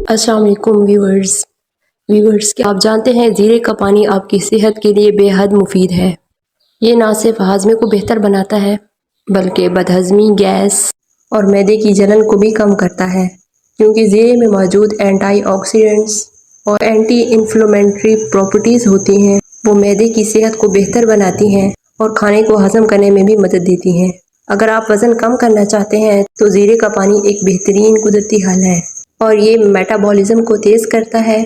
السلام علیکم ویورز کیا آپ جانتے ہیں زیرے کا پانی آپ کی صحت کے لیے بے حد مفید ہے۔ یہ نہ صرف ہاضمے کو بہتر بناتا ہے بلکہ بدہضمی، گیس اور معدے کی جلن کو بھی کم کرتا ہے، کیونکہ زیرے میں موجود اینٹی آکسیڈنٹس اور اینٹی انفلیمیٹری پراپرٹیز ہوتی ہیں۔ وہ معدے کی صحت کو بہتر بناتی ہیں اور کھانے کو ہضم کرنے میں بھی مدد دیتی ہیں۔ اگر آپ وزن کم کرنا چاہتے ہیں تو زیرے کا پانی ایک بہترین قدرتی حل ہے، اور یہ میٹابولزم کو تیز کرتا ہے،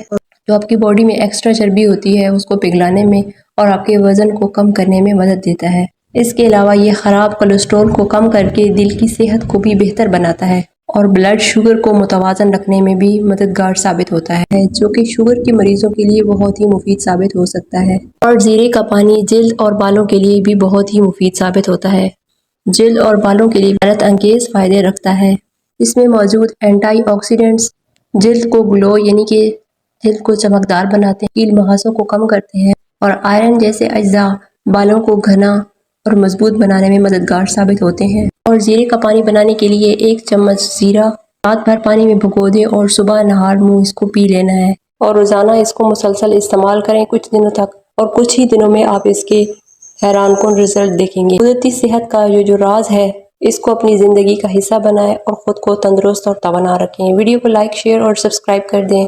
جو آپ کی باڈی میں ایکسٹرا چربی ہوتی ہے اس کو پگھلانے میں اور آپ کے وزن کو کم کرنے میں مدد دیتا ہے۔ اس کے علاوہ یہ خراب کولیسٹرول کو کم کر کے دل کی صحت کو بھی بہتر بناتا ہے اور بلڈ شوگر کو متوازن رکھنے میں بھی مددگار ثابت ہوتا ہے، جو کہ شوگر کے مریضوں کے لیے بہت ہی مفید ثابت ہو سکتا ہے۔ اور زیرے کا پانی جلد اور بالوں کے لیے بھی بہت ہی مفید ثابت ہوتا ہے۔ جلد اور بالوں کے لیے حیرت انگیز فائدے رکھتا ہے۔ اس میں موجود اینٹی آکسیڈنٹس جلد کو گلو یعنی کہ جلد کو چمکدار بناتے ہیں، کیل مہاسوں کو کم کرتے ہیں، اور آئرن جیسے اجزاء بالوں کو گھنا اور مضبوط بنانے میں مددگار ثابت ہوتے ہیں۔ اور زیرے کا پانی بنانے کے لیے 1 چمچ زیرہ رات بھر پانی میں بھگو دیں اور صبح نہار منہ اس کو پی لینا ہے، اور روزانہ اس کو مسلسل استعمال کریں کچھ دنوں تک، اور کچھ ہی دنوں میں آپ اس کے حیران کن رزلٹ دیکھیں گے۔ قدرتی صحت کا یہ جو راز ہے، اس کو اپنی زندگی کا حصہ بنائیں اور خود کو تندرست اور توانا رکھیں۔ ویڈیو کو لائک، شیئر اور سبسکرائب کر دیں۔